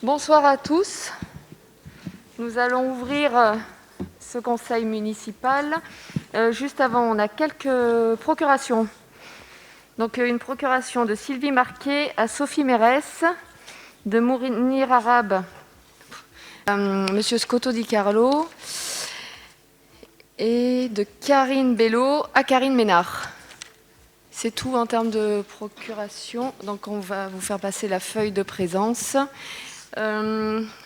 Bonsoir à tous. Nous allons ouvrir ce conseil municipal. Juste avant, on a quelques procurations. Donc, une procuration de Sylvie Marquet à Sophie Mérès, de Mounir Arabe, Monsieur Scotto Di Carlo, et de Karine Bello à Karine Ménard. C'est tout en termes de procuration. Donc, on va vous faire passer la feuille de présence.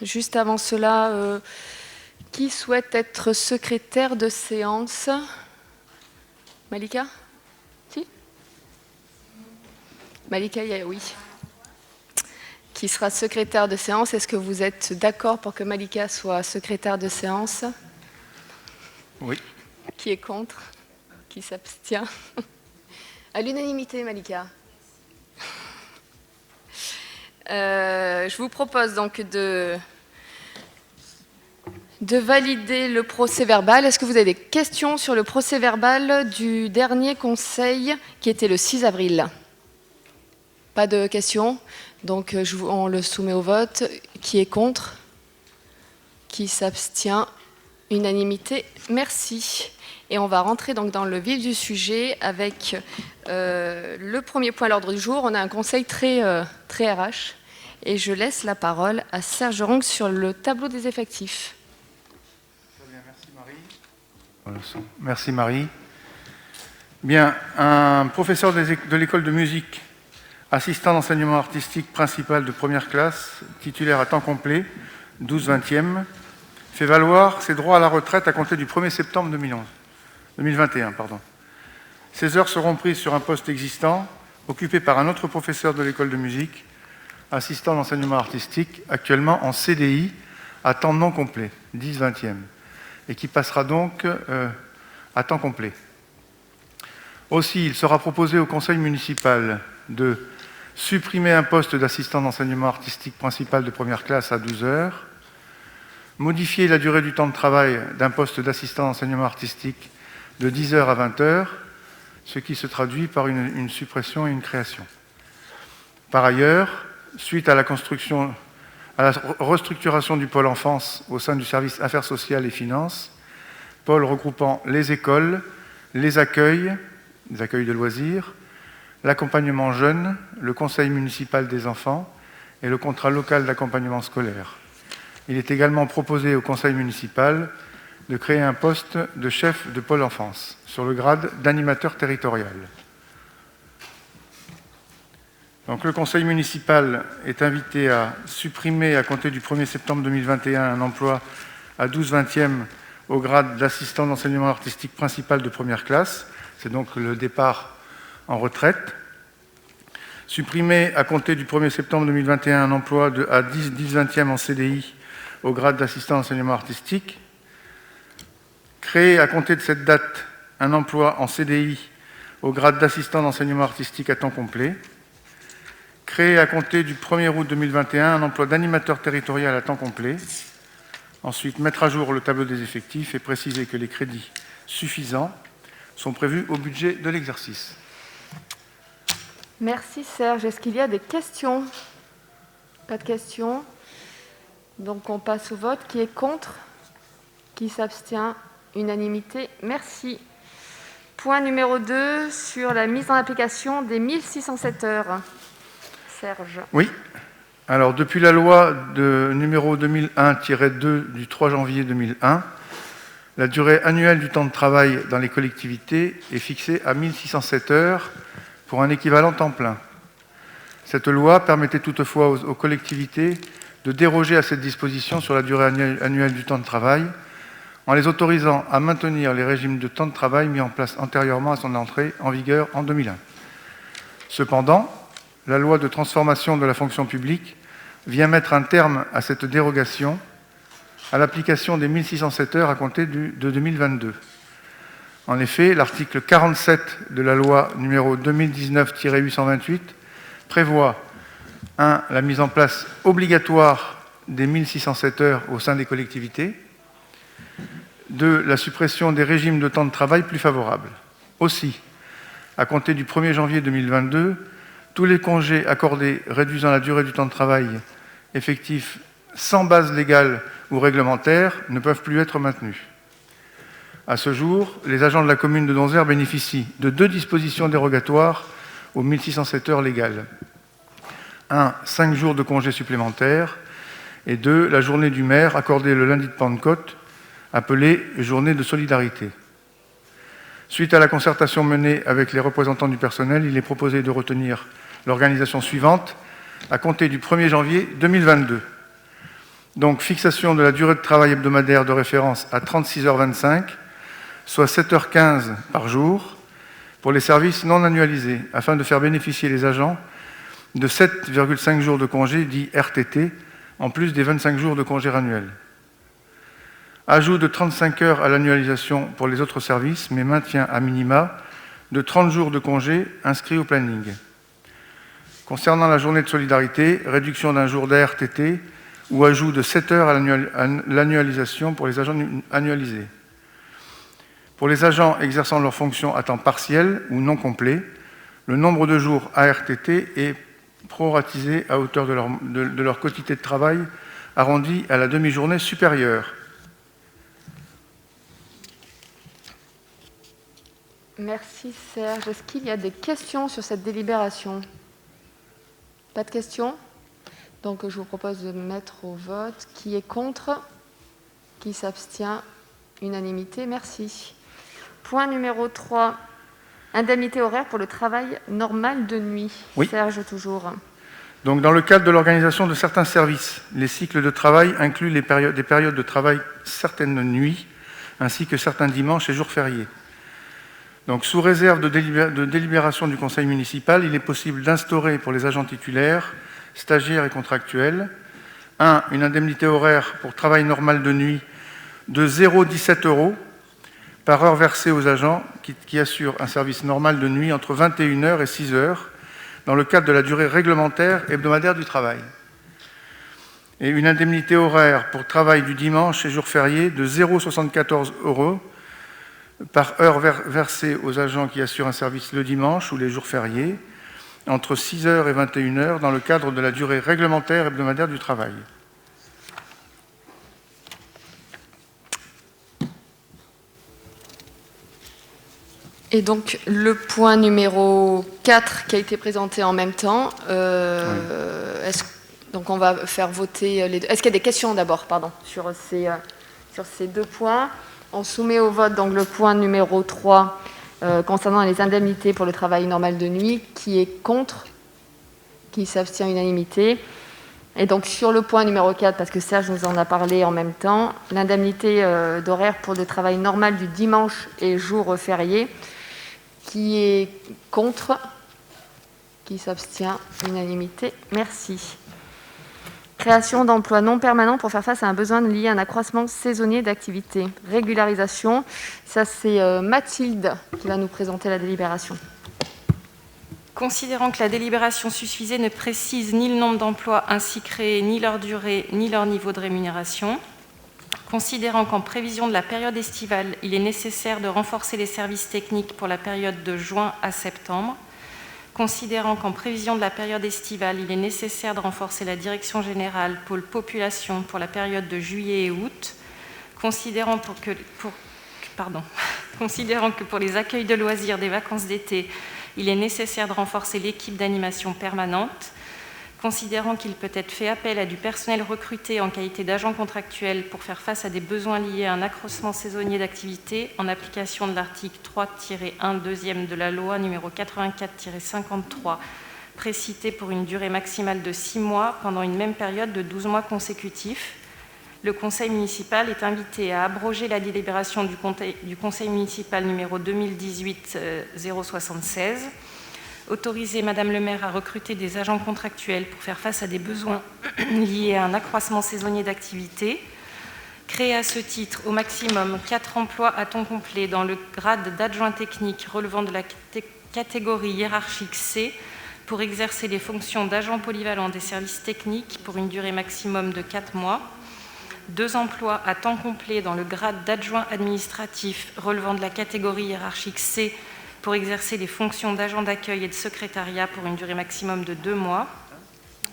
Juste avant cela, qui souhaite être secrétaire de séance? Malika? Si? Malika, oui. Qui sera secrétaire de séance? Est-ce que vous êtes d'accord pour que Malika soit secrétaire de séance? Oui. Qui est contre? Qui s'abstient? À l'unanimité, Malika. Je vous propose donc de valider le procès-verbal. Est-ce que vous avez des questions sur le procès-verbal du dernier conseil qui était le 6 avril? Pas de questions. Donc on le soumet au vote. Qui est contre? Qui s'abstient? Unanimité. Merci. Et on va rentrer donc dans le vif du sujet avec le premier point à l'ordre du jour. On a un conseil très RH. Et je laisse la parole à Serge Ronc sur le tableau des effectifs. Très bien, merci Marie. Merci Marie. Bien, un professeur de l'école de musique, assistant d'enseignement artistique principal de première classe, titulaire à temps complet, 12/20e, fait valoir ses droits à la retraite à compter du 1er septembre 2021. Ces heures seront prises sur un poste existant, occupé par un autre professeur de l'école de musique, assistant d'enseignement artistique, actuellement en CDI, à temps non complet, 10/20e, et qui passera donc à temps complet. Aussi, il sera proposé au conseil municipal de supprimer un poste d'assistant d'enseignement artistique principal de première classe à 12 heures, modifier la durée du temps de travail d'un poste d'assistant d'enseignement artistique de 10 heures à 20 heures, ce qui se traduit par une suppression et une création. Par ailleurs, suite à la restructuration du pôle enfance au sein du service Affaires sociales et finances, pôle regroupant les écoles, les accueils de loisirs, l'accompagnement jeune, le conseil municipal des enfants et le contrat local d'accompagnement scolaire. Il est également proposé au conseil municipal de créer un poste de chef de pôle enfance sur le grade d'animateur territorial. Donc, le conseil municipal est invité à supprimer, à compter du 1er septembre 2021, un emploi à 12/20e au grade d'assistant d'enseignement artistique principal de première classe. C'est donc le départ en retraite. Supprimer, à compter du 1er septembre 2021, un emploi à 10/20e en CDI au grade d'assistant d'enseignement artistique. Créer, à compter de cette date, un emploi en CDI au grade d'assistant d'enseignement artistique à temps complet. Créer, à compter du 1er août 2021, un emploi d'animateur territorial à temps complet. Ensuite, mettre à jour le tableau des effectifs et préciser que les crédits suffisants sont prévus au budget de l'exercice. Merci Serge. Est-ce qu'il y a des questions? Pas de questions. Donc on passe au vote. Qui est contre? Qui s'abstient? Unanimité. Merci. Point numéro 2 sur la mise en application des 1607 heures. Serge. Oui. Alors, depuis la loi numéro 2001-2 du 3 janvier 2001, la durée annuelle du temps de travail dans les collectivités est fixée à 1607 heures pour un équivalent temps plein. Cette loi permettait toutefois aux collectivités de déroger à cette disposition sur la durée annuelle du temps de travail, en les autorisant à maintenir les régimes de temps de travail mis en place antérieurement à son entrée en vigueur en 2001. Cependant, la loi de transformation de la fonction publique vient mettre un terme à cette dérogation à l'application des 1607 heures à compter de 2022. En effet, l'article 47 de la loi numéro 2019-828 prévoit 1. La mise en place obligatoire des 1607 heures au sein des collectivités. 2. La suppression des régimes de temps de travail plus favorables. Aussi, à compter du 1er janvier 2022, tous les congés accordés réduisant la durée du temps de travail effectif sans base légale ou réglementaire ne peuvent plus être maintenus. À ce jour, les agents de la commune de Donzère bénéficient de 2 dispositions dérogatoires aux 1607 heures légales. 1. 5 jours de congés supplémentaires, et 2. La journée du maire accordée le lundi de Pentecôte, appelée journée de solidarité. Suite à la concertation menée avec les représentants du personnel, il est proposé de retenir l'organisation suivante à compter du 1er janvier 2022. Donc, fixation de la durée de travail hebdomadaire de référence à 36h25, soit 7h15 par jour, pour les services non annualisés, afin de faire bénéficier les agents de 7,5 jours de congés dits RTT, en plus des 25 jours de congés annuels. Ajout de 35 heures à l'annualisation pour les autres services, mais maintien à minima de 30 jours de congés inscrits au planning. Concernant la journée de solidarité, réduction d'un jour d'ARTT ou ajout de 7 heures à l'annualisation pour les agents annualisés. Pour les agents exerçant leurs fonctions à temps partiel ou non complet, le nombre de jours ARTT est proratisé à hauteur de leur quotité de travail arrondi à la demi-journée supérieure. Merci Serge. Est-ce qu'il y a des questions sur cette délibération? Pas de questions? Donc je vous propose de mettre au vote. Qui est contre? Qui s'abstient? Unanimité, merci. Point numéro 3. Indemnité horaire pour le travail normal de nuit. Oui. Serge, toujours. Donc, dans le cadre de l'organisation de certains services, les cycles de travail incluent des périodes de travail certaines nuits, ainsi que certains dimanches et jours fériés. Donc, sous réserve de délibération du conseil municipal, il est possible d'instaurer pour les agents titulaires, stagiaires et contractuels, 1. Une indemnité horaire pour travail normal de nuit de 0,17 € par heure versée aux agents qui assurent un service normal de nuit entre 21h et 6h, dans le cadre de la durée réglementaire hebdomadaire du travail. Et une indemnité horaire pour travail du dimanche et jour férié de 0,74 € par heure versée aux agents qui assurent un service le dimanche ou les jours fériés, entre 6h et 21h, dans le cadre de la durée réglementaire hebdomadaire du travail. Et donc, le point numéro 4 qui a été présenté en même temps, oui. Donc on va faire voter les deux. Est-ce qu'il y a des questions d'abord, sur ces 2 points? On soumet au vote donc le point numéro 3 concernant les indemnités pour le travail normal de nuit. Qui est contre? Qui s'abstient? Unanimité. Et donc sur le point numéro 4, parce que Serge nous en a parlé en même temps, l'indemnité d'horaire pour le travail normal du dimanche et jour férié. Qui est contre? Qui s'abstient? Unanimité. Merci. Création d'emplois non permanents pour faire face à un besoin lié à un accroissement saisonnier d'activité. Régularisation. Ça, c'est Mathilde qui va nous présenter la délibération. Considérant que la délibération susvisée ne précise ni le nombre d'emplois ainsi créés, ni leur durée, ni leur niveau de rémunération, considérant qu'en prévision de la période estivale, il est nécessaire de renforcer les services techniques pour la période de juin à septembre, considérant qu'en prévision de la période estivale, il est nécessaire de renforcer la direction générale pôle population pour la période de juillet et août, considérant que pour les accueils de loisirs des vacances d'été, il est nécessaire de renforcer l'équipe d'animation permanente, considérant qu'il peut être fait appel à du personnel recruté en qualité d'agent contractuel pour faire face à des besoins liés à un accroissement saisonnier d'activité en application de l'article 3-1 deuxième de la loi numéro 84-53 précité pour une durée maximale de 6 mois pendant une même période de 12 mois consécutifs. Le conseil municipal est invité à abroger la délibération du conseil municipal numéro 2018-076, autoriser Madame le maire à recruter des agents contractuels pour faire face à des besoins liés à un accroissement saisonnier d'activité, créer à ce titre au maximum 4 emplois à temps complet dans le grade d'adjoint technique relevant de la catégorie hiérarchique C pour exercer les fonctions d'agent polyvalent des services techniques pour une durée maximum de 4 mois, 2 emplois à temps complet dans le grade d'adjoint administratif relevant de la catégorie hiérarchique C pour exercer les fonctions d'agent d'accueil et de secrétariat pour une durée maximum de 2 mois,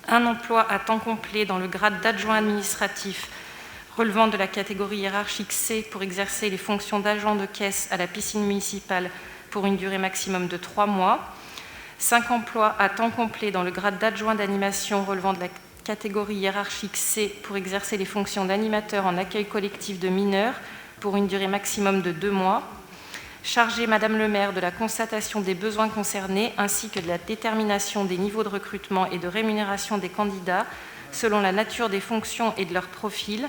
un emploi à temps complet dans le grade d'adjoint administratif relevant de la catégorie hiérarchique C pour exercer les fonctions d'agent de caisse à la piscine municipale pour une durée maximum de 3 mois. 5 emplois à temps complet dans le grade d'adjoint d'animation relevant de la catégorie hiérarchique C pour exercer les fonctions d'animateur en accueil collectif de mineurs pour une durée maximum de 2 mois. Charger Madame le maire de la constatation des besoins concernés ainsi que de la détermination des niveaux de recrutement et de rémunération des candidats selon la nature des fonctions et de leur profil,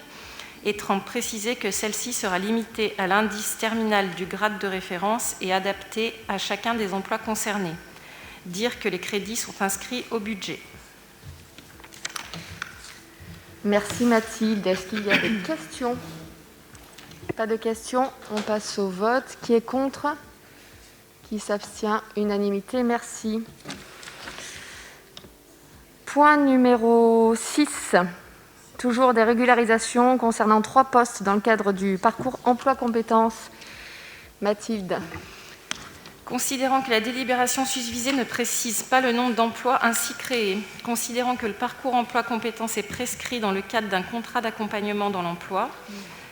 étant précisé que celle-ci sera limitée à l'indice terminal du grade de référence et adaptée à chacun des emplois concernés. Dire que les crédits sont inscrits au budget. Merci Mathilde. Est-ce qu'il y a des questions? Pas de questions. On passe au vote. Qui est contre? Qui s'abstient? Unanimité. Merci. Point numéro 6. Toujours des régularisations concernant 3 postes dans le cadre du parcours emploi-compétences. Mathilde. Considérant que la délibération susvisée ne précise pas le nombre d'emplois ainsi créés, considérant que le parcours emploi-compétences est prescrit dans le cadre d'un contrat d'accompagnement dans l'emploi,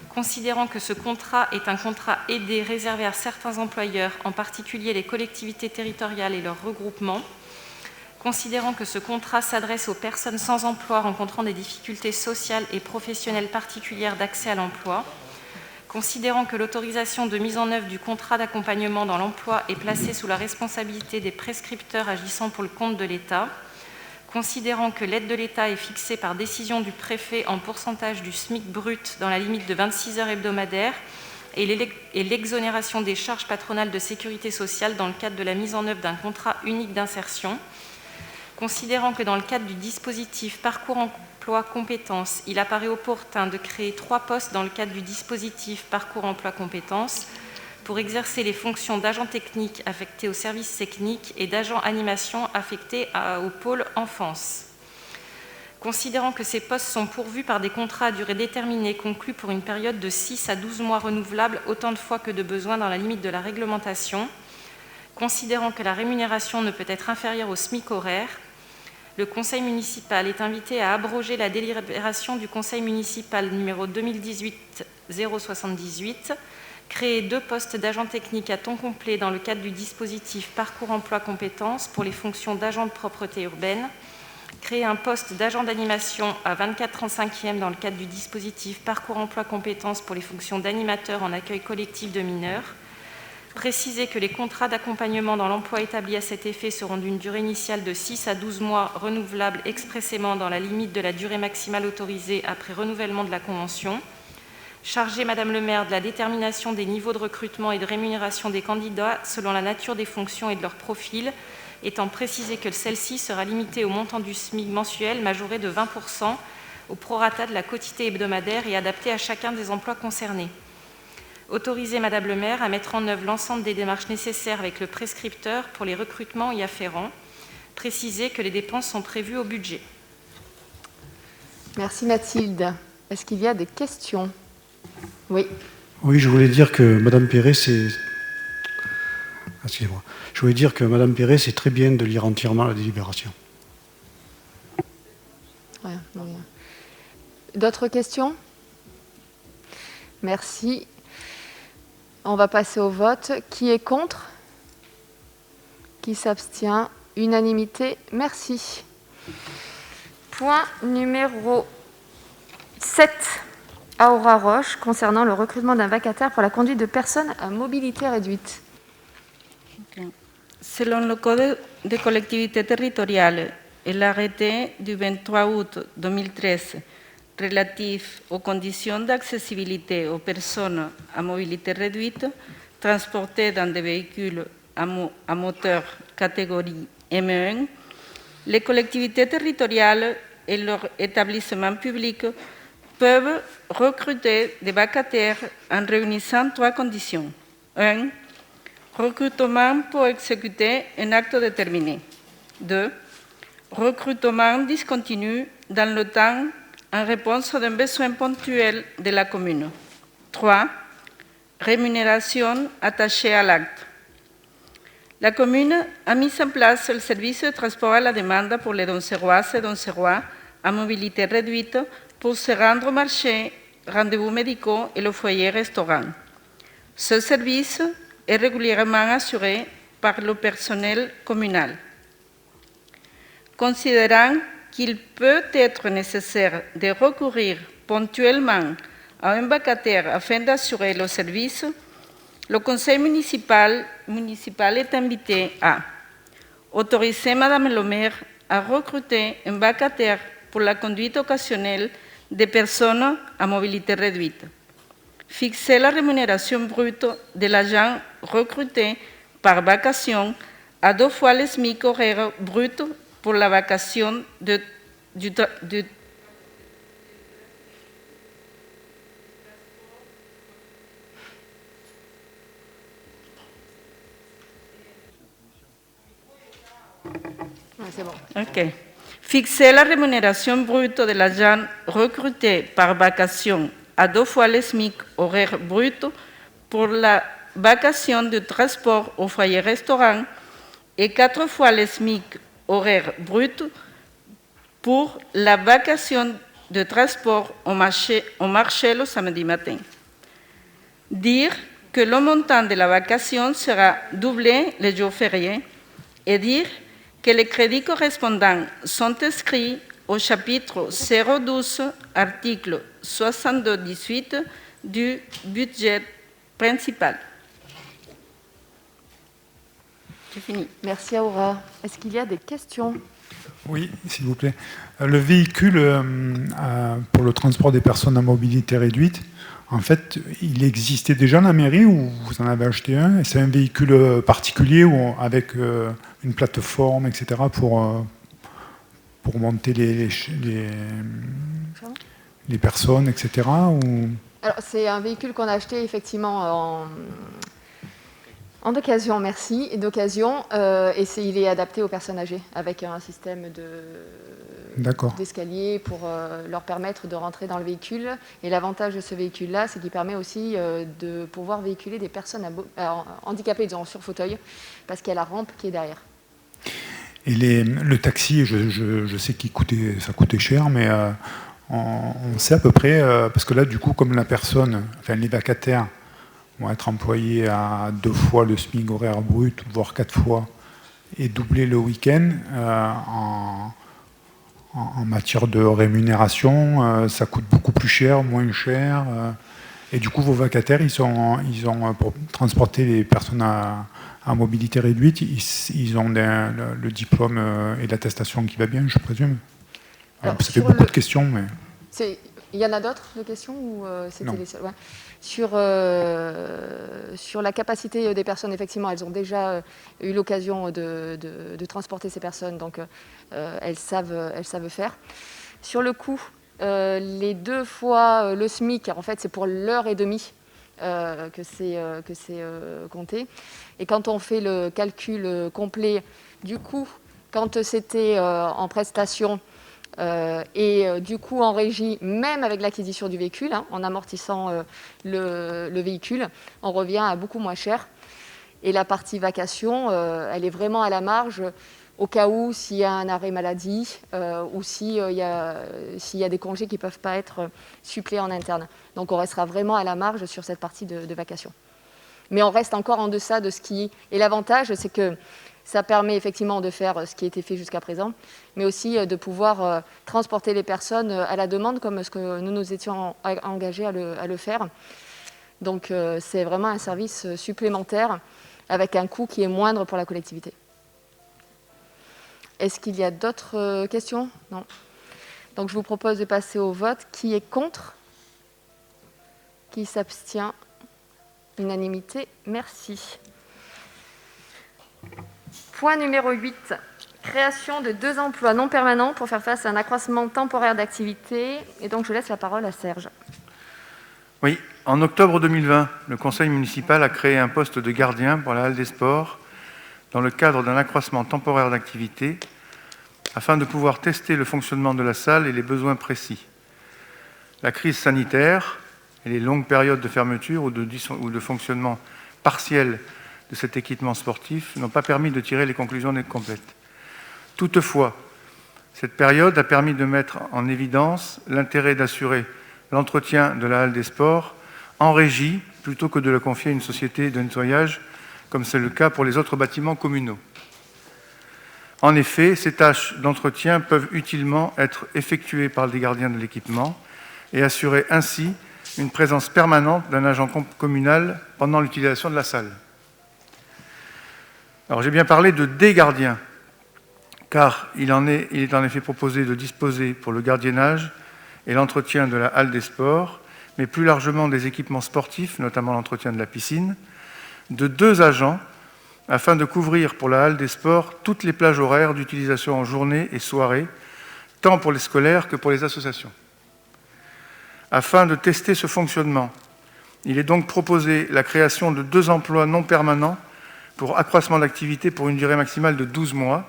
considérant que ce contrat est un contrat aidé réservé à certains employeurs, en particulier les collectivités territoriales et leurs regroupements, considérant que ce contrat s'adresse aux personnes sans emploi rencontrant des difficultés sociales et professionnelles particulières d'accès à l'emploi, considérant que l'autorisation de mise en œuvre du contrat d'accompagnement dans l'emploi est placée sous la responsabilité des prescripteurs agissant pour le compte de l'État, considérant que l'aide de l'État est fixée par décision du préfet en pourcentage du SMIC brut dans la limite de 26 heures hebdomadaires et l'exonération des charges patronales de sécurité sociale dans le cadre de la mise en œuvre d'un contrat unique d'insertion, considérant que dans le cadre du dispositif Parcours emploi compétences, il apparaît opportun de créer 3 postes dans le cadre du dispositif Parcours emploi compétences pour exercer les fonctions d'agent technique affecté au service technique et d'agent animation affecté au pôle enfance. Considérant que ces postes sont pourvus par des contrats à durée déterminée conclus pour une période de 6 à 12 mois renouvelables autant de fois que de besoin dans la limite de la réglementation, considérant que la rémunération ne peut être inférieure au SMIC horaire, le Conseil municipal est invité à abroger la délibération du Conseil municipal numéro 2018-078, créer 2 postes d'agents techniques à temps complet dans le cadre du dispositif Parcours emploi compétences pour les fonctions d'agent de propreté urbaine, créer un poste d'agent d'animation à 24/35e dans le cadre du dispositif Parcours emploi compétences pour les fonctions d'animateur en accueil collectif de mineurs, préciser que les contrats d'accompagnement dans l'emploi établis à cet effet seront d'une durée initiale de 6 à 12 mois renouvelables expressément dans la limite de la durée maximale autorisée après renouvellement de la convention, charger Madame le maire de la détermination des niveaux de recrutement et de rémunération des candidats selon la nature des fonctions et de leur profil, étant précisé que celle-ci sera limitée au montant du SMIC mensuel majoré de 20% au prorata de la quotité hebdomadaire et adaptée à chacun des emplois concernés. Autoriser Madame le maire à mettre en œuvre l'ensemble des démarches nécessaires avec le prescripteur pour les recrutements y afférents. Préciser que les dépenses sont prévues au budget. Merci Mathilde. Est-ce qu'il y a des questions? Oui. Oui, je voulais dire que Madame Perret, c'est... Excusez-moi. Je voulais dire que Madame Perret, c'est très bien de lire entièrement la délibération. Ouais, d'autres questions? Merci. On va passer au vote. Qui est contre? Qui s'abstient? Unanimité. Merci. Point numéro 7. Aura Roche, concernant le recrutement d'un vacataire pour la conduite de personnes à mobilité réduite. Selon le Code des collectivités territoriales et l'arrêté du 23 août 2013 relatif aux conditions d'accessibilité aux personnes à mobilité réduite transportées dans des véhicules à moteur catégorie M1, les collectivités territoriales et leurs établissements publics peuvent recruter des vacataires en réunissant 3 conditions. 1. Recrutement pour exécuter un acte déterminé. 2. Recrutement discontinu dans le temps en réponse d'un besoin ponctuel de la commune. 3. Rémunération attachée à l'acte. La commune a mis en place le service de transport à la demande pour les Donceroises et Doncerois à mobilité réduite pour se rendre au marché, rendez-vous médicaux et le foyer-restaurant. Ce service est régulièrement assuré par le personnel communal. Considérant qu'il peut être nécessaire de recourir ponctuellement à un vacataire afin d'assurer le service, le conseil municipal est invité à autoriser Madame le maire à recruter un vacataire pour la conduite occasionnelle des personnes à mobilité réduite, fixer la rémunération brute de l'agent recruté par vacation à 2 fois le SMIC horaire brut pour la vacation du C'est bon. OK. Fixer la rémunération brute de l'agent recruté par vacation à 2 fois le SMIC horaire brut pour la vacation du transport au foyer-restaurant et 4 fois le SMIC horaire brut pour la vacation de transport au marché le samedi matin. Dire que le montant de la vacation sera doublé les jours fériés et dire que les crédits correspondants sont inscrits au chapitre 012, article 62-18 du budget principal. J'ai fini. Merci Aura. Est-ce qu'il y a des questions? Oui, s'il vous plaît. Le véhicule pour le transport des personnes à mobilité réduite, en fait, il existait déjà à la mairie ou vous en avez acheté un? Et c'est un véhicule particulier ou avec une plateforme, etc. pour monter les personnes, etc. Ou... Alors, c'est un véhicule qu'on a acheté effectivement en occasion, merci, et d'occasion, et il est adapté aux personnes âgées avec un système d'escalier pour leur permettre de rentrer dans le véhicule. Et l'avantage de ce véhicule-là, c'est qu'il permet aussi de pouvoir véhiculer des personnes handicapées, disons, sur fauteuil, parce qu'il y a la rampe qui est derrière. Et le taxi, je sais ça coûtait cher, mais on sait à peu près, parce que là, du coup, comme les vacataires vont être employés à 2 fois le SMIC horaire brut, voire 4 fois, et doubler le week-end, en matière de rémunération, ça coûte beaucoup plus cher, moins cher. Et du coup, vos vacataires, ils ont pour transporter les personnes à mobilité réduite, ils ont le diplôme et l'attestation qui va bien, je présume. Alors, ça fait beaucoup de questions, mais... Il y en a d'autres de questions ou c'était les seules? Ouais. Sur la capacité des personnes, effectivement, elles ont déjà eu l'occasion de transporter ces personnes, donc elles savent faire. Sur le coût, les 2 fois le SMIC, en fait, c'est pour l'heure et demie que c'est compté. Et quand on fait le calcul complet du coût, quand c'était en prestation, et du coup en régie, même avec l'acquisition du véhicule, en amortissant le véhicule, on revient à beaucoup moins cher. Et la partie vacation, elle est vraiment à la marge au cas où s'il y a un arrêt maladie ou s'il y a des congés qui ne peuvent pas être suppléés en interne. Donc on restera vraiment à la marge sur cette partie de vacation. Mais on reste encore en deçà de ce qui... Et l'avantage, c'est que ça permet effectivement de faire ce qui a été fait jusqu'à présent, mais aussi de pouvoir transporter les personnes à la demande, comme ce que nous étions engagés à le faire. Donc c'est vraiment un service supplémentaire avec un coût qui est moindre pour la collectivité. Est-ce qu'il y a d'autres questions? Non. Donc je vous propose de passer au vote. Qui est contre? Qui s'abstient? Unanimité, merci. Point numéro 8, création de 2 emplois non permanents pour faire face à un accroissement temporaire d'activité. Et donc je laisse la parole à Serge. Oui, en octobre 2020, le conseil municipal a créé un poste de gardien pour la Halle des Sports dans le cadre d'un accroissement temporaire d'activité afin de pouvoir tester le fonctionnement de la salle et les besoins précis. La crise sanitaire et les longues périodes de fermeture ou de fonctionnement partiel de cet équipement sportif n'ont pas permis de tirer les conclusions complètes. Toutefois, cette période a permis de mettre en évidence l'intérêt d'assurer l'entretien de la halle des sports en régie plutôt que de le confier à une société de nettoyage, comme c'est le cas pour les autres bâtiments communaux. En effet, ces tâches d'entretien peuvent utilement être effectuées par des gardiens de l'équipement et assurer ainsi une présence permanente d'un agent communal pendant l'utilisation de la salle. Alors j'ai bien parlé de des gardiens, car il est en effet proposé de disposer pour le gardiennage et l'entretien de la halle des sports, mais plus largement des équipements sportifs, notamment l'entretien de la piscine, de 2 agents afin de couvrir pour la halle des sports toutes les plages horaires d'utilisation en journée et soirée, tant pour les scolaires que pour les associations. Afin de tester ce fonctionnement, il est donc proposé la création de 2 emplois non permanents pour accroissement d'activité pour une durée maximale de 12 mois.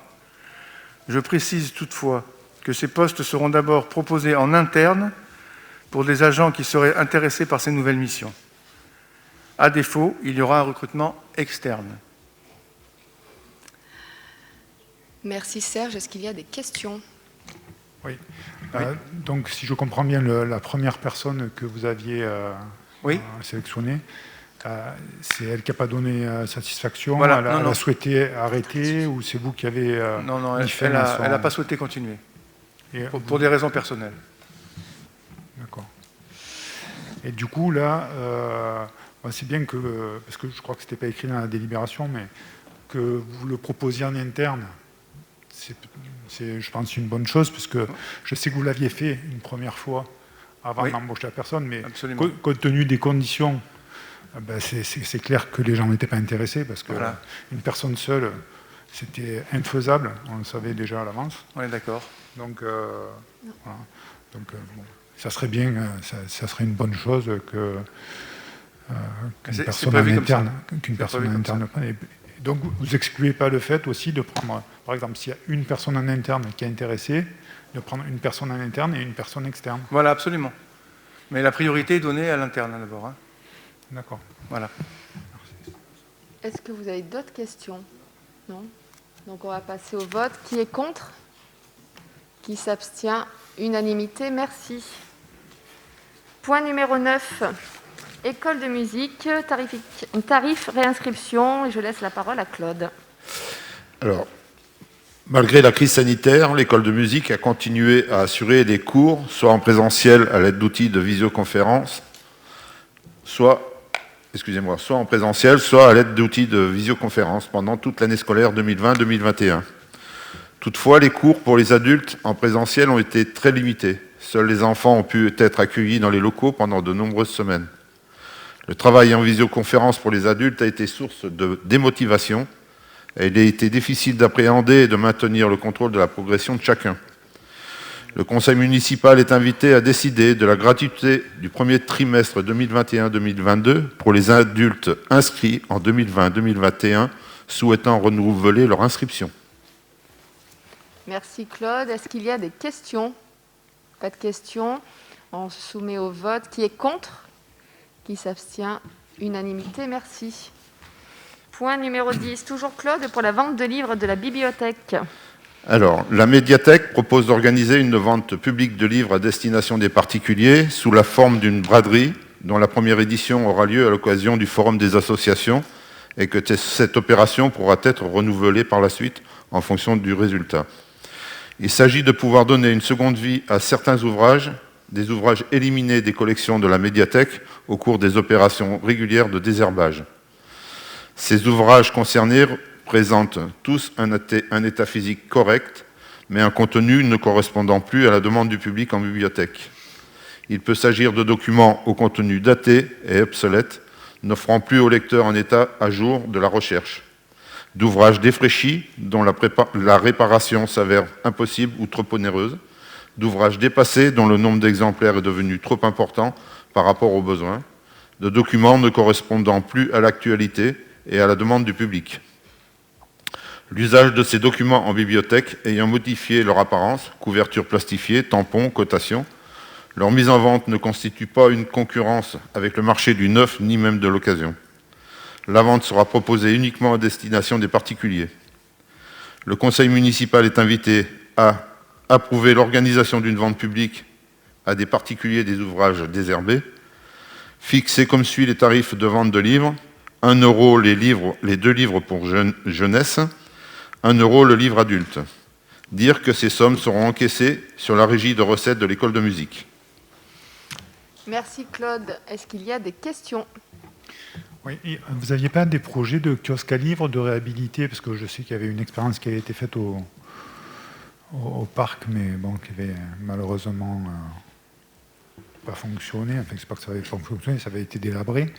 Je précise toutefois que ces postes seront d'abord proposés en interne pour des agents qui seraient intéressés par ces nouvelles missions. À défaut, il y aura un recrutement externe. Merci Serge. Est-ce qu'il y a des questions ? Oui. Donc, si je comprends bien, la première personne que vous aviez sélectionnée, c'est elle qui n'a pas donné satisfaction. Voilà. Elle a souhaité arrêter, ou c'est vous qui avez... Non, elle n'a pas souhaité continuer, pour des raisons personnelles. D'accord. Et du coup, là, c'est bien que, parce que je crois que ce n'était pas écrit dans la délibération, mais que vous le proposiez en interne, c'est, je pense, une bonne chose, parce que je sais que vous l'aviez fait une première fois avant d'embaucher la personne, mais compte tenu des conditions, c'est clair que les gens n'étaient pas intéressés, parce qu'une personne seule, c'était infaisable, on le savait déjà à l'avance. On est d'accord. Donc, voilà. Donc ça serait bien, ça serait une bonne chose qu'une personne en interne, prenne. Donc, vous n'excluez pas le fait aussi de prendre, par exemple, s'il y a une personne en interne qui est intéressée, de prendre une personne en interne et une personne externe. Voilà, absolument. Mais la priorité est donnée à l'interne d'abord. Hein. D'accord. Voilà. Est-ce que vous avez d'autres questions ? Non ? Donc on va passer au vote. Qui est contre ? Qui s'abstient ? Unanimité, merci. Point numéro 9. École de musique, tarif réinscription. Et je laisse la parole à Claude. Alors, malgré la crise sanitaire, l'école de musique a continué à assurer des cours, soit en présentiel à l'aide d'outils de visioconférence, soit en présentiel, soit à l'aide d'outils de visioconférence pendant toute l'année scolaire 2020-2021. Toutefois, les cours pour les adultes en présentiel ont été très limités. Seuls les enfants ont pu être accueillis dans les locaux pendant de nombreuses semaines. Le travail en visioconférence pour les adultes a été source de démotivation et il a été difficile d'appréhender et de maintenir le contrôle de la progression de chacun. Le conseil municipal est invité à décider de la gratuité du premier trimestre 2021-2022 pour les adultes inscrits en 2020-2021 souhaitant renouveler leur inscription. Merci Claude. Est-ce qu'il y a des questions ? Pas de questions. On se soumet au vote. Qui est contre ? Qui s'abstient ? Unanimité, merci. Point numéro 10, toujours Claude, pour la vente de livres de la bibliothèque. Alors, la médiathèque propose d'organiser une vente publique de livres à destination des particuliers sous la forme d'une braderie dont la première édition aura lieu à l'occasion du Forum des associations et que cette opération pourra être renouvelée par la suite en fonction du résultat. Il s'agit de pouvoir donner une seconde vie à certains ouvrages, des ouvrages éliminés des collections de la médiathèque au cours des opérations régulières de désherbage. Ces ouvrages concernés présentent tous un état physique correct, mais un contenu ne correspondant plus à la demande du public en bibliothèque. Il peut s'agir de documents au contenu daté et obsolète, n'offrant plus au lecteur un état à jour de la recherche, d'ouvrages défraîchis dont la réparation s'avère impossible ou trop onéreuse, d'ouvrages dépassés dont le nombre d'exemplaires est devenu trop important par rapport aux besoins, de documents ne correspondant plus à l'actualité et à la demande du public. L'usage de ces documents en bibliothèque ayant modifié leur apparence, couverture plastifiée, tampons, cotation, leur mise en vente ne constitue pas une concurrence avec le marché du neuf ni même de l'occasion. La vente sera proposée uniquement à destination des particuliers. Le conseil municipal est invité à approuver l'organisation d'une vente publique à des particuliers des ouvrages désherbés, fixer comme suit les tarifs de vente de livres, 1 € les 2 livres pour jeunesse, 1 € le livre adulte. Dire que ces sommes seront encaissées sur la régie de recettes de l'école de musique. Merci Claude. Est-ce qu'il y a des questions? Oui, et vous n'aviez pas des projets de kiosque à livres, de réhabiliter, parce que je sais qu'il y avait une expérience qui avait été faite au parc, mais bon, qui avait malheureusement pas fonctionné. Enfin, c'est pas que ça avait pas fonctionné, ça avait été délabré.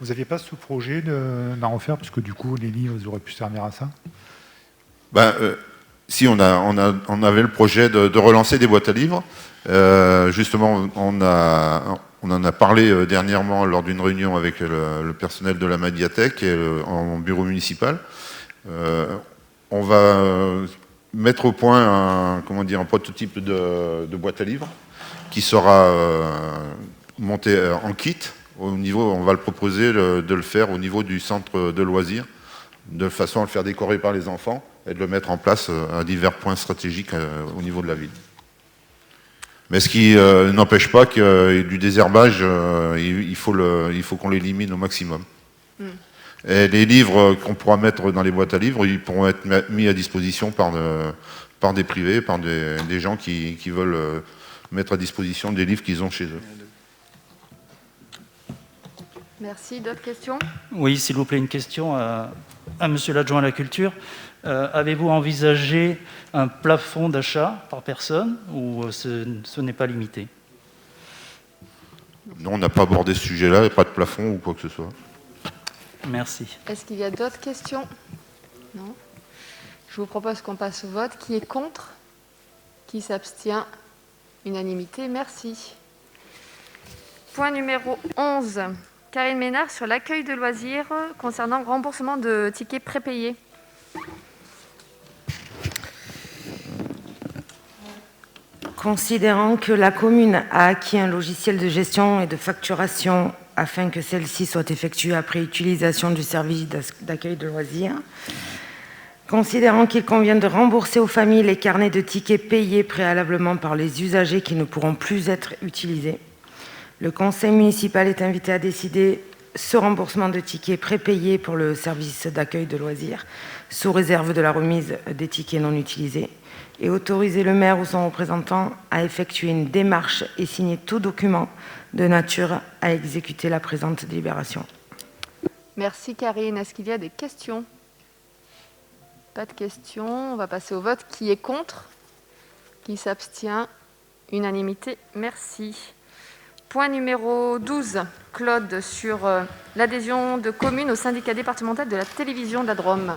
Vous n'aviez pas ce projet d'en refaire, parce que du coup, les livres ils auraient pu servir à ça? Si, on avait le projet de relancer des boîtes à livres. Justement, on en a parlé dernièrement lors d'une réunion avec le personnel de la médiathèque et en bureau municipal. On va mettre au point un prototype de boîte à livres qui sera monté en kit. On va le proposer de le faire au niveau du centre de loisirs, de façon à le faire décorer par les enfants et de le mettre en place à divers points stratégiques au niveau de la ville. Mais ce qui n'empêche pas qu'il y ait du désherbage, il faut qu'on l'élimine au maximum. Et les livres qu'on pourra mettre dans les boîtes à livres, ils pourront être mis à disposition par des privés, par des gens qui veulent mettre à disposition des livres qu'ils ont chez eux. Merci. D'autres questions? Oui, s'il vous plaît, une question à monsieur l'adjoint à la culture. Avez-vous envisagé un plafond d'achat par personne ou ce n'est pas limité? Non, on n'a pas abordé ce sujet-là, il n'y a pas de plafond ou quoi que ce soit. Merci. Est-ce qu'il y a d'autres questions? Non. Je vous propose qu'on passe au vote. Qui est contre? Qui s'abstient? Unanimité, merci. Point numéro 11. Karine Ménard sur l'accueil de loisirs concernant le remboursement de tickets prépayés. Considérant que la commune a acquis un logiciel de gestion et de facturation afin que celle-ci soit effectuée après utilisation du service d'accueil de loisirs, considérant qu'il convient de rembourser aux familles les carnets de tickets payés préalablement par les usagers qui ne pourront plus être utilisés, le conseil municipal est invité à décider ce remboursement de tickets prépayés pour le service d'accueil de loisirs, sous réserve de la remise des tickets non utilisés, et autoriser le maire ou son représentant à effectuer une démarche et signer tout document de nature à exécuter la présente délibération. Merci Karine. Est-ce qu'il y a des questions? Pas de questions. On va passer au vote. Qui est contre? Qui s'abstient? Unanimité. Merci. Point numéro 12. Claude, sur l'adhésion de communes au syndicat départemental de la télévision de la Drôme.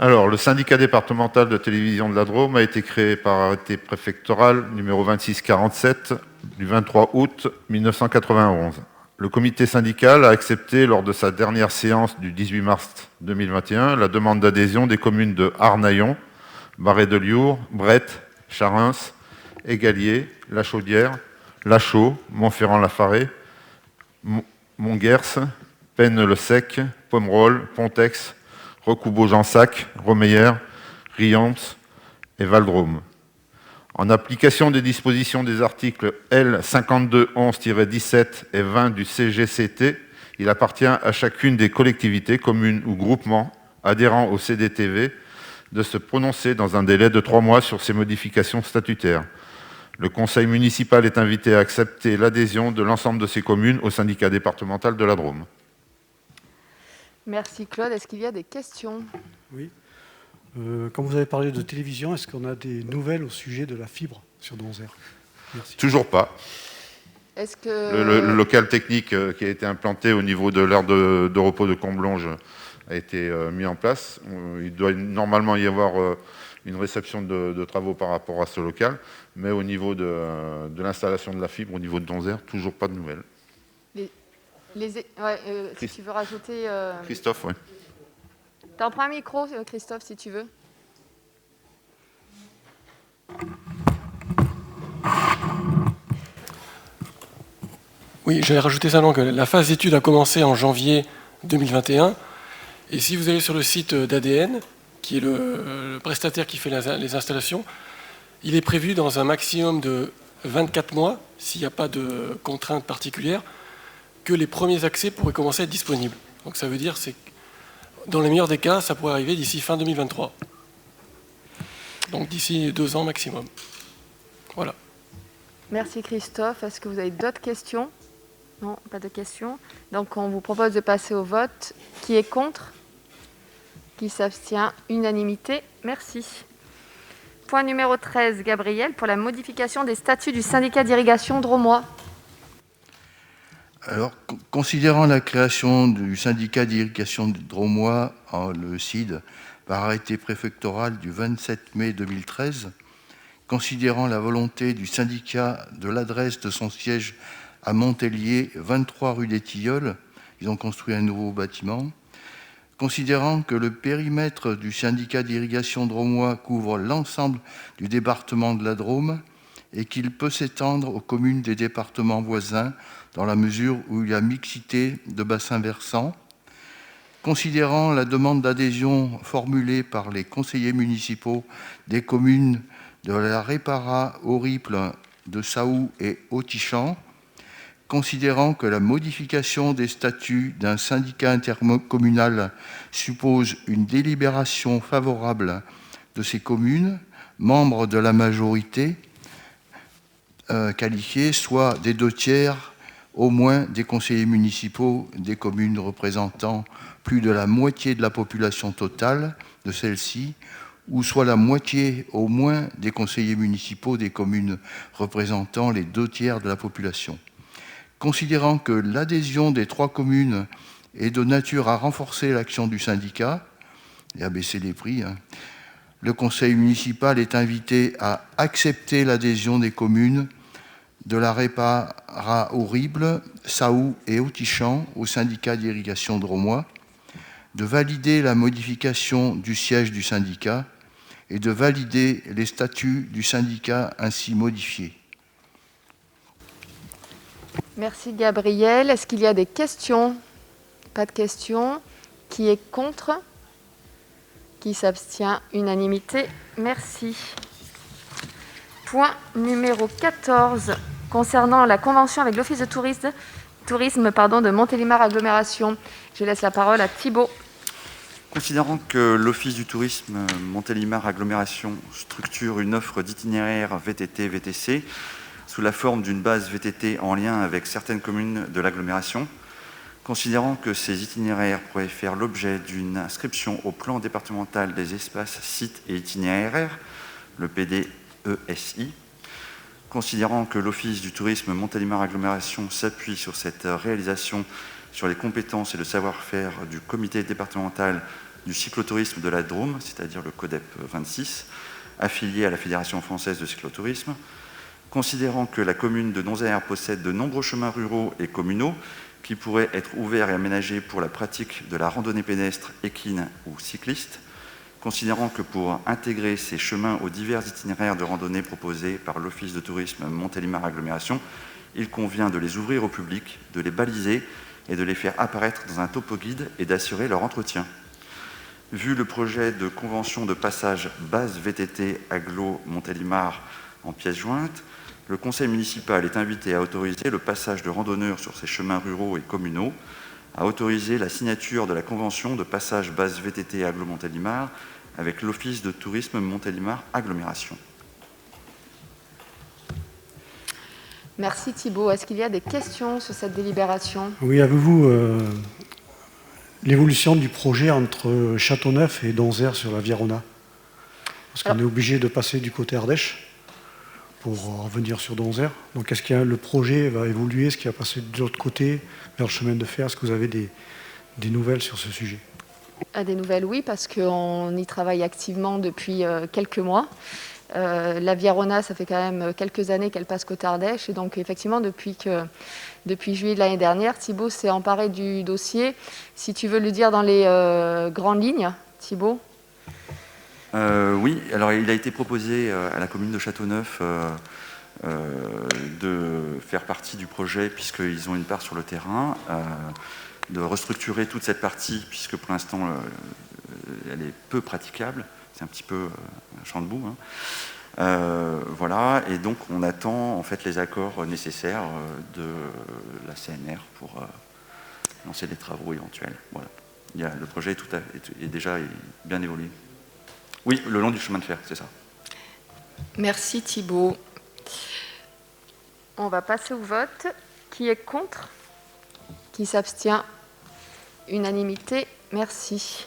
Alors, le syndicat départemental de télévision de la Drôme a été créé par arrêté préfectoral numéro 2647 du 23 août 1991. Le comité syndical a accepté lors de sa dernière séance du 18 mars 2021 la demande d'adhésion des communes de Arnaillon, Barret-de-Liour, Brette, Charens, Égalier, La Chaudière, Lachaud, Montferrand-la-Farée, Montguers, Penne-le-Sec, Pomerol, Pontex, Recoubeau-Jansac, Romeyer, Riance et Val-Drôme. En application des dispositions des articles L. 5211-17 et 20 du CGCT, il appartient à chacune des collectivités, communes ou groupements adhérents au CDTV de se prononcer dans un délai de 3 mois sur ces modifications statutaires. Le conseil municipal est invité à accepter l'adhésion de l'ensemble de ces communes au syndicat départemental de la Drôme. Merci Claude. Est-ce qu'il y a des questions? Oui. Quand vous avez parlé de télévision, est-ce qu'on a des nouvelles au sujet de la fibre sur Donzère? Merci. Toujours pas. Est-ce que... Le local technique qui a été implanté au niveau de l'aire de repos de Comblonge a été mis en place. Il doit normalement y avoir une réception de travaux par rapport à ce local, mais au niveau de l'installation de la fibre, au niveau de Donzère, toujours pas de nouvelles. si tu veux rajouter... Christophe, oui. T'en prends un micro, Christophe, si tu veux. Oui, j'avais rajouté ça, donc la phase d'étude a commencé en janvier 2021. Et si vous allez sur le site d'ADN, qui est le prestataire qui fait les installations, il est prévu dans un maximum de 24 mois, s'il n'y a pas de contraintes particulières, que les premiers accès pourraient commencer à être disponibles. Donc ça veut dire que dans le meilleur des cas, ça pourrait arriver d'ici fin 2023. Donc d'ici 2 ans maximum. Voilà. Merci Christophe. Est-ce que vous avez d'autres questions? Non, pas de questions. Donc on vous propose de passer au vote. Qui est contre? Qui s'abstient? Unanimité. Merci. Point numéro 13, Gabriel, pour la modification des statuts du syndicat d'irrigation Dromois. Alors, considérant la création du syndicat d'irrigation Dromois, le CID, par arrêté préfectoral du 27 mai 2013, considérant la volonté du syndicat de l'adresse de son siège à Montélier, 23 rue des Tilleuls, ils ont construit un nouveau bâtiment, considérant que le périmètre du syndicat d'irrigation Dromois couvre l'ensemble du département de la Drôme et qu'il peut s'étendre aux communes des départements voisins dans la mesure où il y a mixité de bassins versants, considérant la demande d'adhésion formulée par les conseillers municipaux des communes de la Répara, Auriple, de Saou et Autichamp, considérant que la modification des statuts d'un syndicat intercommunal suppose une délibération favorable de ces communes, membres de la majorité qualifiée, soit des 2/3 au moins des conseillers municipaux des communes représentant plus de la moitié de la population totale de celle-ci, ou soit la moitié au moins des conseillers municipaux des communes représentant les 2/3 de la population. Considérant que l'adhésion des 3 communes est de nature à renforcer l'action du syndicat et à baisser les prix, le conseil municipal est invité à accepter l'adhésion des communes de la Répara, Aurible, Saou et Autichamp au syndicat d'irrigation Dromois, de valider la modification du siège du syndicat et de valider les statuts du syndicat ainsi modifiés. Merci Gabriel. Est-ce qu'il y a des questions? Pas de questions. Qui est contre? Qui s'abstient? Unanimité. Merci. Point numéro 14, concernant la convention avec l'Office de tourisme de Montélimar Agglomération. Je laisse la parole à Thibault. Considérant que l'Office du tourisme Montélimar Agglomération structure une offre d'itinéraire VTT-VTC sous la forme d'une base VTT en lien avec certaines communes de l'agglomération, considérant que ces itinéraires pourraient faire l'objet d'une inscription au plan départemental des espaces, sites et itinéraires, le PDESI, considérant que l'Office du tourisme Montélimar Agglomération s'appuie sur cette réalisation sur les compétences et le savoir-faire du comité départemental du cyclotourisme de la Drôme, c'est-à-dire le CODEP 26, affilié à la Fédération française de cyclotourisme, considérant que la commune de Donzère possède de nombreux chemins ruraux et communaux qui pourraient être ouverts et aménagés pour la pratique de la randonnée pédestre, équine ou cycliste, considérant que pour intégrer ces chemins aux divers itinéraires de randonnée proposés par l'Office de tourisme Montélimar Agglomération, il convient de les ouvrir au public, de les baliser et de les faire apparaître dans un topo guide et d'assurer leur entretien. Vu le projet de convention de passage base VTT Agglo Montélimar en pièces jointes, le conseil municipal est invité à autoriser le passage de randonneurs sur ces chemins ruraux et communaux, à autoriser la signature de la convention de passage base VTT Agglo Montélimar avec l'Office de tourisme Montélimar Agglomération. Merci Thibault. Est-ce qu'il y a des questions sur cette délibération? Oui, avez-vous l'évolution du projet entre Châteauneuf et Donzère sur la Virona? Parce qu'on est obligé de passer du côté Ardèche pour revenir sur Donzère. Donc est-ce que le projet va évoluer? Est-ce qu'il va passer de l'autre côté, vers le chemin de fer? Est-ce que vous avez des nouvelles sur ce sujet? Des nouvelles, oui, parce qu'on y travaille activement depuis quelques mois. La Virona, ça fait quand même quelques années qu'elle passe côté Ardèche. Et donc, effectivement, depuis juillet de l'année dernière, Thibault s'est emparé du dossier. Si tu veux le dire dans les grandes lignes, Thibault. Oui, alors il a été proposé à la commune de Châteauneuf de faire partie du projet puisqu'ils ont une part sur le terrain. de restructurer toute cette partie, puisque pour l'instant, elle est peu praticable. C'est un petit peu un champ de boue. Voilà, et donc on attend en fait les accords nécessaires de la CNR pour lancer des travaux éventuels. Voilà. Le projet est déjà bien évolué. Oui, le long du chemin de fer, c'est ça. Merci Thibault. On va passer au vote. Qui est contre? Qui s'abstient? Unanimité, merci.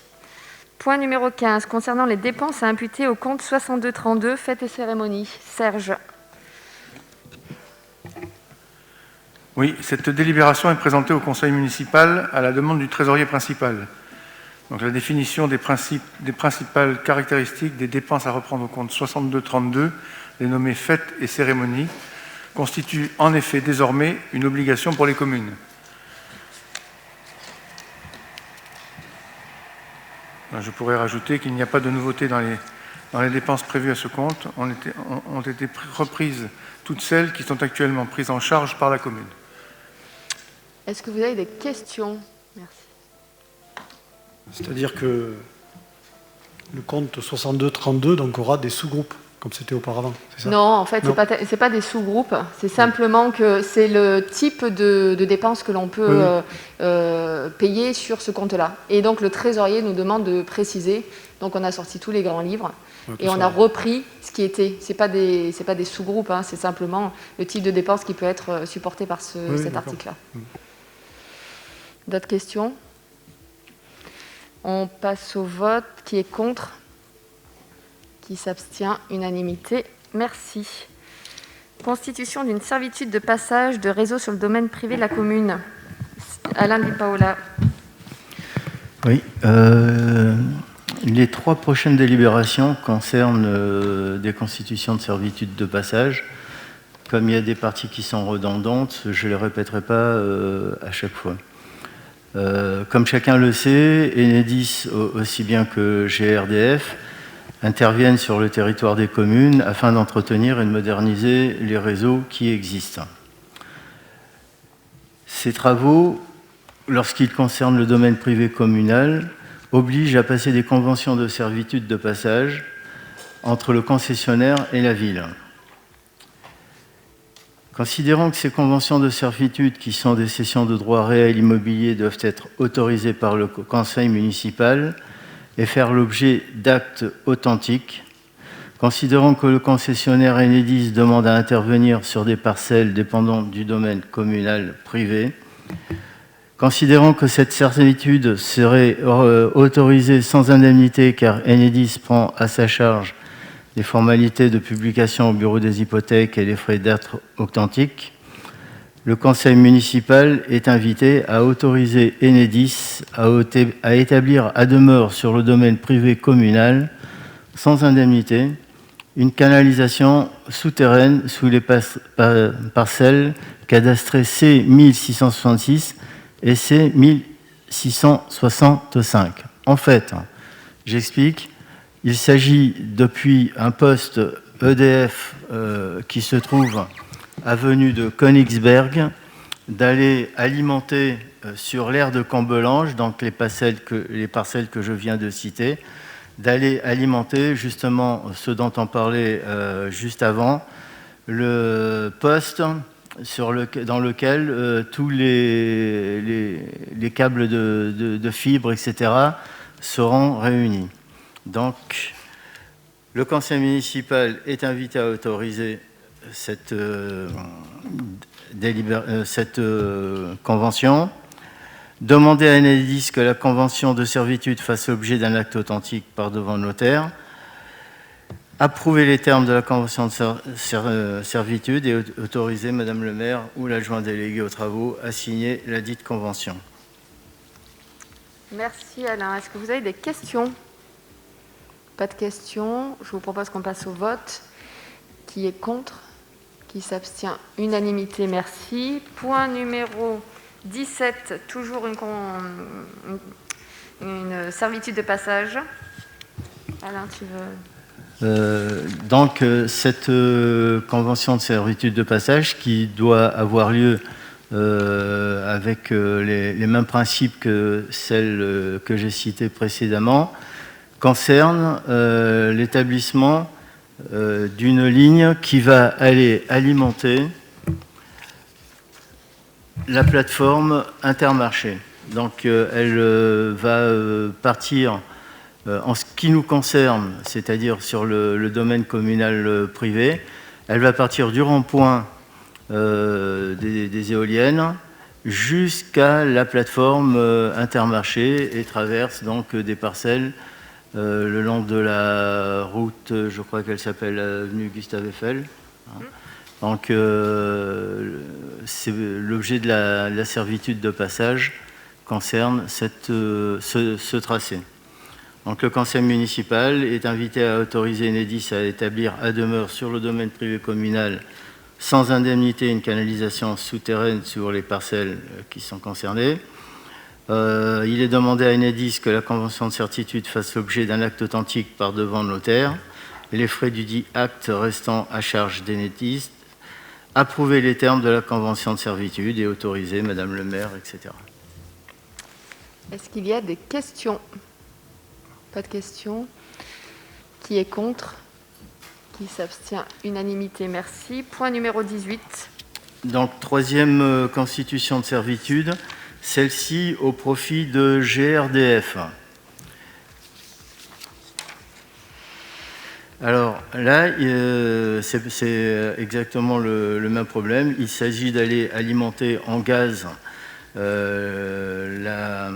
Point numéro 15, concernant les dépenses à imputer au compte 6232, fêtes et cérémonies. Serge. Oui, cette délibération est présentée au conseil municipal à la demande du trésorier principal. Donc, la définition des principales caractéristiques des dépenses à reprendre au compte 6232, dénommées fêtes et cérémonies, constitue en effet désormais une obligation pour les communes. Je pourrais rajouter qu'il n'y a pas de nouveauté dans les dépenses prévues à ce compte. Ont été reprises toutes celles qui sont actuellement prises en charge par la commune. Est-ce que vous avez des questions? Merci. C'est-à-dire que le compte 6232 donc, aura des sous-groupes, comme c'était auparavant, c'est ça? Non, en fait, ce n'est pas des sous-groupes. C'est simplement que c'est le type de dépenses que l'on peut payer sur ce compte-là. Et donc, le trésorier nous demande de préciser. Donc, on a sorti tous les grands livres et on a repris ce qui était. Ce n'est pas des sous-groupes, c'est simplement le type de dépense qui peut être supporté par cet article-là. D'autres questions? On passe au vote. Qui est contre? Qui s'abstient? Unanimité. Merci. Constitution d'une servitude de passage de réseau sur le domaine privé de la commune. Alain Di Paola. Oui. Les 3 prochaines délibérations concernent des constitutions de servitude de passage. Comme il y a des parties qui sont redondantes, je ne les répéterai pas à chaque fois. Comme chacun le sait, Enedis, aussi bien que GRDF, interviennent sur le territoire des communes afin d'entretenir et de moderniser les réseaux qui existent. Ces travaux, lorsqu'ils concernent le domaine privé communal, obligent à passer des conventions de servitude de passage entre le concessionnaire et la ville. Considérant que ces conventions de servitude, qui sont des cessions de droits réels immobiliers, doivent être autorisées par le conseil municipal et faire l'objet d'actes authentiques, considérant que le concessionnaire Enedis demande à intervenir sur des parcelles dépendantes du domaine communal privé, considérant que cette servitude serait autorisée sans indemnité car Enedis prend à sa charge les formalités de publication au bureau des hypothèques et les frais d'actes authentiques, le conseil municipal est invité à autoriser Enedis à établir à demeure sur le domaine privé communal, sans indemnité, une canalisation souterraine sous les parcelles cadastrées C1666 et C1665. En fait, j'explique, il s'agit depuis un poste EDF qui se trouve avenue de Königsberg, d'aller alimenter sur l'aire de Cambelange, donc les parcelles que je viens de citer, d'aller alimenter justement ce dont on parlait juste avant, le poste dans lequel tous les câbles de fibres, etc., seront réunis. Donc, le conseil municipal est invité à autoriser cette convention, demander à Enedis que la convention de servitude fasse l'objet d'un acte authentique par devant le notaire, approuver les termes de la convention de servitude et autoriser Madame le maire ou l'adjoint délégué aux travaux à signer la dite convention. Merci Alain. Est-ce que vous avez des questions? Pas de questions. Je vous propose qu'on passe au vote. Qui est contre? Qui s'abstient? Unanimité, merci. Point numéro 17, toujours une servitude de passage. Alain, tu veux... Donc, cette convention de servitude de passage qui doit avoir lieu avec les mêmes principes que celles que j'ai citées précédemment, concerne l'établissement d'une ligne qui va aller alimenter la plateforme Intermarché. Donc elle va partir, en ce qui nous concerne, c'est-à-dire sur le domaine communal privé, elle va partir du rond-point des éoliennes jusqu'à la plateforme Intermarché et traverse donc des parcelles le long de la route, je crois qu'elle s'appelle avenue Gustave Eiffel. Donc l'objet de la servitude de passage concerne ce tracé. Donc le conseil municipal est invité à autoriser Enedis à établir à demeure sur le domaine privé communal sans indemnité une canalisation souterraine sur les parcelles qui sont concernées. Il est demandé à Enedis que la convention de certitude fasse l'objet d'un acte authentique par devant notaire, et les frais du dit acte restant à charge d'Enedis, approuver les termes de la convention de servitude et autoriser Madame le maire, etc. Est-ce qu'il y a des questions? Pas de questions. Qui est contre? Qui s'abstient? Unanimité, merci. Point numéro 18. Donc, troisième constitution de servitude, celle-ci au profit de GRDF. Alors là, c'est exactement le même problème. Il s'agit d'aller alimenter en gaz la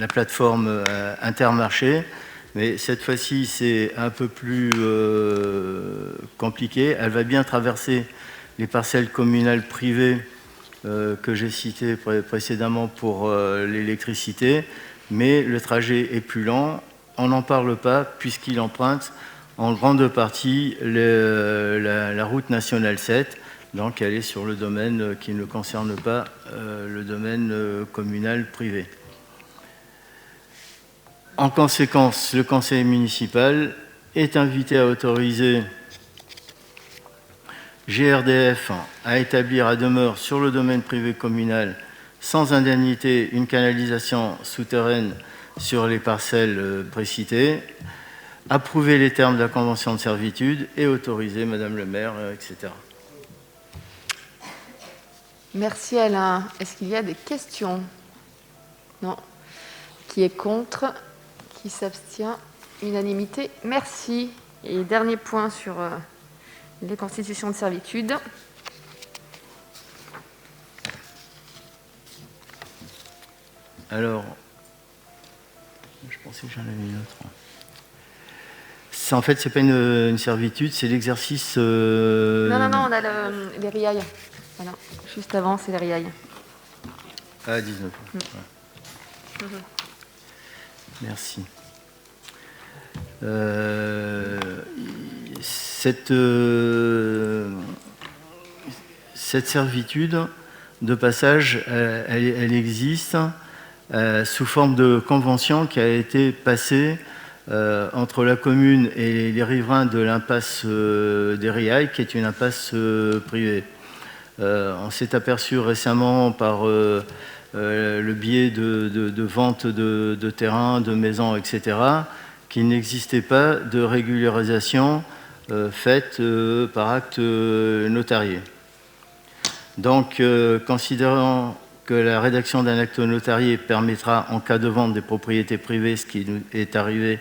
plateforme Intermarché, mais cette fois-ci, c'est un peu plus compliqué. Elle va bien traverser les parcelles communales privées que j'ai citées précédemment pour l'électricité, mais le trajet est plus lent. On n'en parle pas puisqu'il emprunte en grande partie la route nationale 7, donc elle est sur le domaine qui ne concerne pas le domaine communal privé. En conséquence, le conseil municipal est invité à autoriser GRDF à établir à demeure sur le domaine privé communal sans indemnité une canalisation souterraine sur les parcelles précitées, approuver les termes de la convention de servitude et autoriser Madame le maire, etc. Merci Alain. Est-ce qu'il y a des questions? Non. Qui est contre? Qui s'abstient? Unanimité, merci. Et dernier point sur les constitutions de servitude. Alors, je pensais que j'en avais une autre. En fait, ce n'est pas une servitude, c'est l'exercice... Non, on a les riailles. Voilà. Juste avant, c'est les riailles. Ah, 19. Ouais. Merci. Cette servitude de passage, elle existe sous forme de convention qui a été passée entre la commune et les riverains de l'impasse des Riailles, qui est une impasse privée. On s'est aperçu récemment par le biais de vente de terrains, de maisons, etc., qu'il n'existait pas de régularisation faite par acte notarié. Donc, considérant que la rédaction d'un acte notarié permettra, en cas de vente des propriétés privées, ce qui nous est arrivé,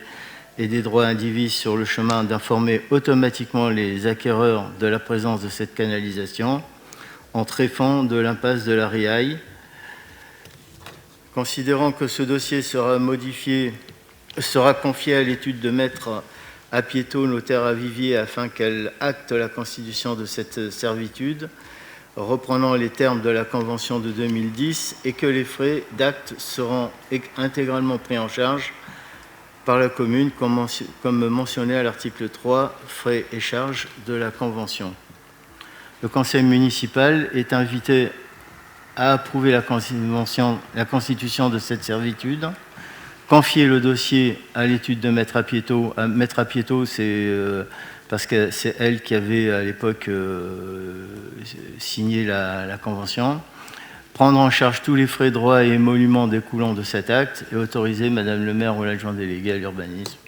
et des droits indivis sur le chemin, d'informer automatiquement les acquéreurs de la présence de cette canalisation, en tréfant de l'impasse de la Riaille. Considérant que ce dossier sera confié à l'étude de maître Apieto, notaire à Vivier, afin qu'elle acte la constitution de cette servitude, reprenant les termes de la convention de 2010, et que les frais d'acte seront intégralement pris en charge par la commune, comme mentionné à l'article 3, frais et charges de la convention. Le conseil municipal est invité à approuver la constitution de cette servitude, confier le dossier à l'étude de maître Apieto. Maître Apieto, c'est parce que c'est elle qui avait à l'époque signé la convention. Prendre en charge tous les frais, droits et émoluments découlant de cet acte et autoriser Madame le maire ou l'adjoint délégué à l'urbanisme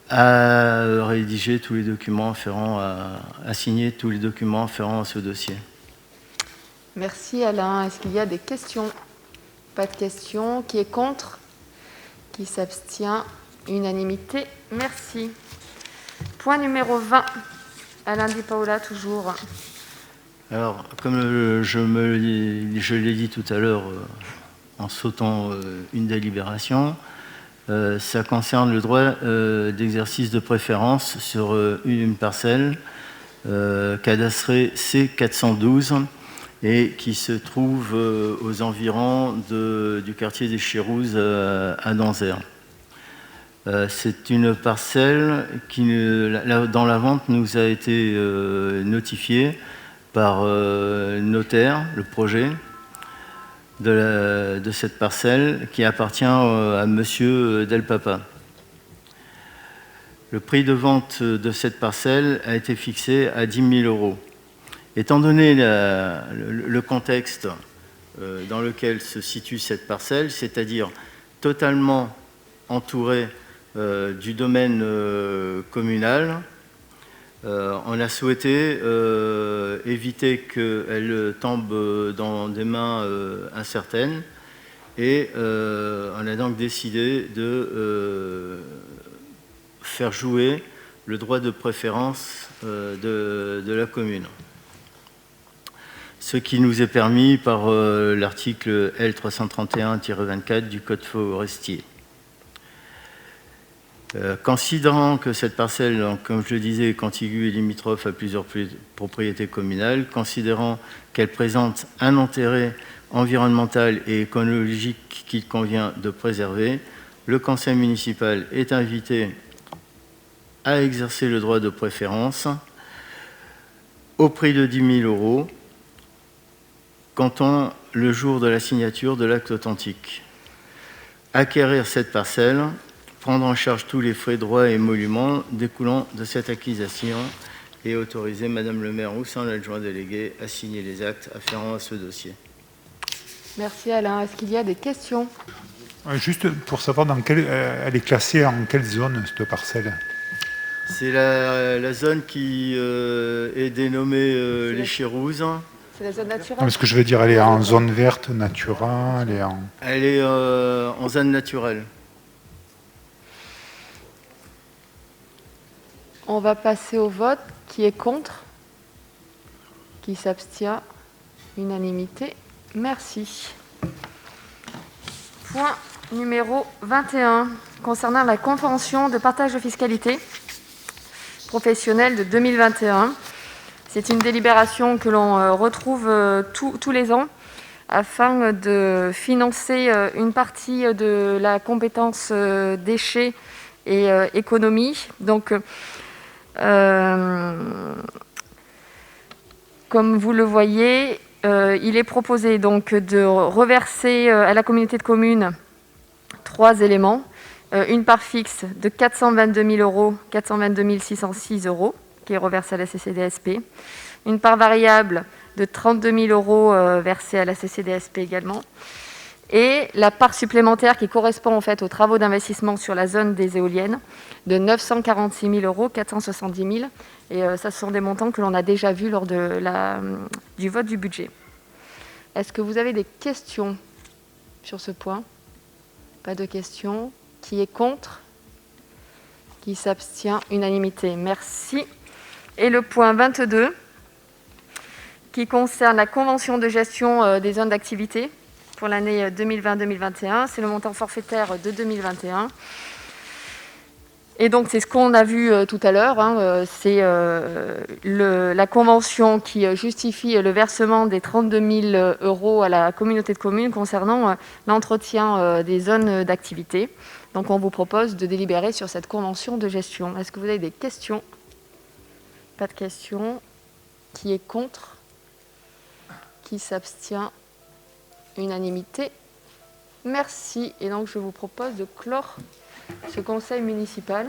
à rédiger tous les documents afférents, à signer tous les documents afférents à ce dossier. Merci Alain. Est-ce qu'il y a des questions? Pas de questions. Qui est contre? Qui s'abstient? Unanimité. Merci. Point numéro 20. Alain Di Paola, toujours. Alors, comme je l'ai dit tout à l'heure en sautant une délibération, ça concerne le droit d'exercice de préférence sur une parcelle cadastrée C412 et qui se trouve aux environs du quartier des Chérouzes à Danzère. C'est une parcelle qui, dans la vente, nous a été notifiée par notaire, le projet de cette parcelle qui appartient à Monsieur Del Papa. Le prix de vente de cette parcelle a été fixé à 10 000 €. Étant donné le contexte dans lequel se situe cette parcelle, c'est-à-dire totalement entourée du domaine communal, on a souhaité éviter qu'elle tombe dans des mains incertaines et on a donc décidé de faire jouer le droit de préférence de la commune. Ce qui nous est permis par l'article L331-24 du Code forestier. Considérant que cette parcelle, donc, comme je le disais, est contiguë et limitrophe à plusieurs propriétés communales, considérant qu'elle présente un intérêt environnemental et écologique qu'il convient de préserver, le conseil municipal est invité à exercer le droit de préférence au prix de 10 000 €, comptant le jour de la signature de l'acte authentique. Acquérir cette parcelle, prendre en charge tous les frais, droits et émoluments découlant de cette acquisition et autoriser Madame le maire ou son adjoint délégué à signer les actes afférents à ce dossier. Merci Alain. Est-ce qu'il y a des questions? Juste pour savoir elle est classée en quelle zone, cette parcelle? C'est la zone qui est dénommée les Chérouzes. C'est la zone naturelle. Non, ce que je veux dire, elle est en zone verte, Natura, Elle est en zone naturelle. On va passer au vote. Qui est contre? Qui s'abstient? Unanimité. Merci. Point numéro 21. Concernant la convention de partage de fiscalité professionnelle de 2021. C'est une délibération que l'on retrouve tous les ans afin de financer une partie de la compétence déchets et économie. Donc, comme vous le voyez, il est proposé donc de reverser à la communauté de communes 3 éléments. Une part fixe de 422 606 €, qui est reversée à la CCDSP. Une part variable de 32 000 € versée à la CCDSP également. Et la part supplémentaire qui correspond en fait aux travaux d'investissement sur la zone des éoliennes de 946 470 000 €. Et ça, ce sont des montants que l'on a déjà vus lors du vote du budget. Est-ce que vous avez des questions sur ce point? Pas de questions. Qui est contre? Qui s'abstient? Unanimité. Merci. Et le point 22, qui concerne la convention de gestion des zones d'activité pour l'année 2020-2021. C'est le montant forfaitaire de 2021. Et donc, c'est ce qu'on a vu tout à l'heure. C'est la convention qui justifie le versement des 32 000 € à la communauté de communes concernant l'entretien des zones d'activité. Donc, on vous propose de délibérer sur cette convention de gestion. Est-ce que vous avez des questions? Pas de questions. Qui est contre? Qui s'abstient? Unanimité. Merci. Et donc, je vous propose de clore ce conseil municipal.